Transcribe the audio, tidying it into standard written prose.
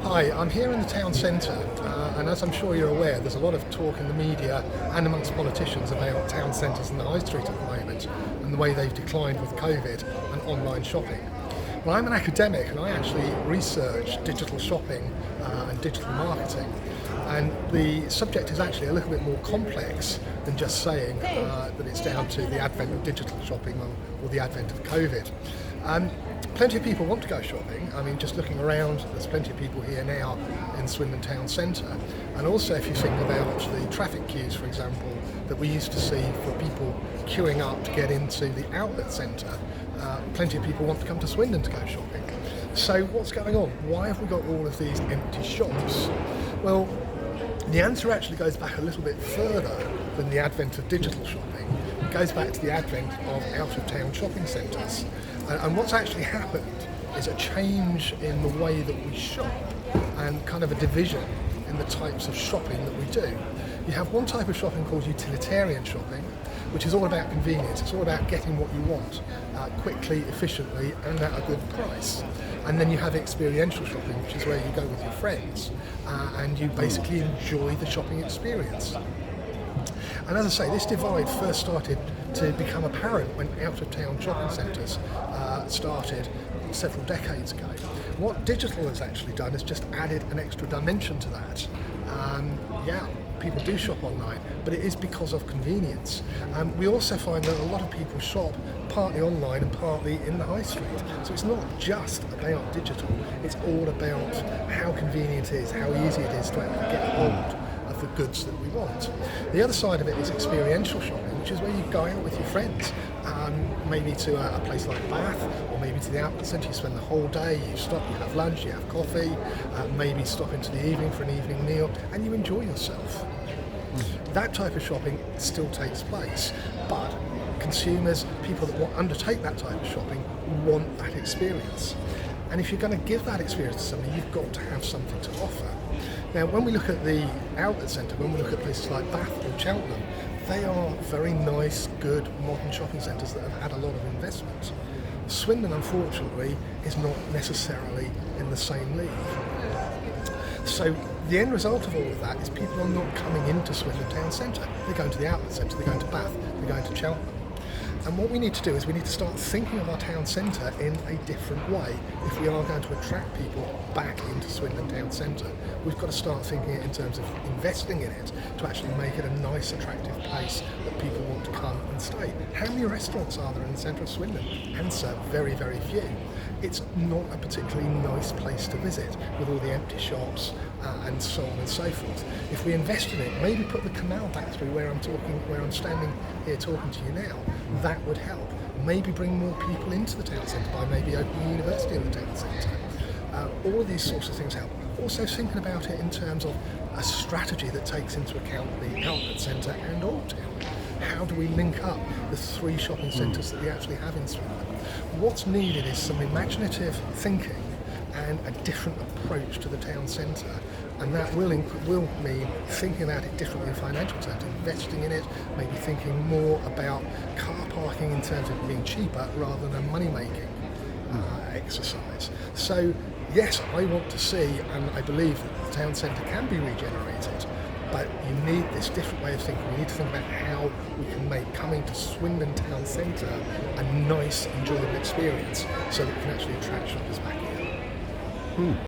Hi, I'm here in the town centre, and as I'm sure you're aware, there's a lot of talk in the media and amongst politicians about town centres and the high street at the moment and the way they've declined with COVID and online shopping. Well, I'm an academic and I actually research digital shopping and digital marketing, and the subject is actually a little bit more complex than just saying that it's down to the advent of digital shopping or the advent of COVID. Plenty of people want to go shopping. I mean, just looking around, there's plenty of people here now in Swindon Town Centre. And also, if you think about the traffic queues, for example, that we used to see for people queuing up to get into the outlet centre, plenty of people want to come to Swindon to go shopping. So what's going on? Why have we got all of these empty shops? Well, the answer actually goes back a little bit further than the advent of digital shopping. It goes back to the advent of out-of-town shopping centres. And what's actually happened is a change in the way that we shop and kind of a division in the types of shopping that we do. You have one type of shopping called utilitarian shopping, which is all about convenience. It's all about getting what you want quickly, efficiently, and at a good price. And then you have experiential shopping, which is where you go with your friends and you basically enjoy the shopping experience. And as I say, this divide first started to become apparent when out-of-town shopping centres started several decades ago. What digital has actually done is just added an extra dimension to that. People do shop online, but it is because of convenience. We also find that a lot of people shop partly online and partly in the high street. So it's not just about digital, it's all about how convenient it is, how easy it is to actually get hold of the goods that we want. The other side of it is experiential shopping, which is where you go out with your friends, maybe to a place like Bath, or maybe to the outlet centre. You spend the whole day, you stop, you have lunch, you have coffee, maybe stop into the evening for an evening meal, and you enjoy yourself. That type of shopping still takes place, but consumers, people that undertake that type of shopping, want that experience. And if you're going to give that experience to somebody, you've got to have something to offer. Now, when we look at the outlet centre, when we look at places like Bath or Cheltenham, they are very nice, good, modern shopping centres that have had a lot of investment. Swindon, unfortunately, is not necessarily in the same league. So the end result of all of that is people are not coming into Swindon Town Centre. They're going to the outlet centre, they're going to Bath, they're going to Cheltenham. And what we need to do is we need to start thinking of our town centre in a different way if we are going to attract people back into Swindon Town Centre. We've got to start thinking it in terms of investing in it to actually make it a nice, attractive place that people want to come and stay. How many restaurants are there in the centre of Swindon? Answer, very, very few. It's not a particularly nice place to visit with all the empty shops and so on and so forth. If we invest in it, maybe put the canal back through where I'm standing here talking to you now, that would help. Maybe bring more people into the town centre by maybe opening a university in the town centre. All of these sorts of things help. Also thinking about it in terms of a strategy that takes into account the outlet centre and Old Town. How do we link up the three shopping centres that we actually have in Swindon? What's needed is some imaginative thinking and a different approach to the town centre, and that will mean thinking about it differently in financial terms, investing in it, maybe thinking more about car parking in terms of being cheaper rather than money-making exercise. So yes, I want to see, and I believe that the town centre can be regenerated, but you need this different way of thinking. We need to think about how we can make coming to Swindon Town Centre a nice, enjoyable experience so that we can actually attract shoppers back here.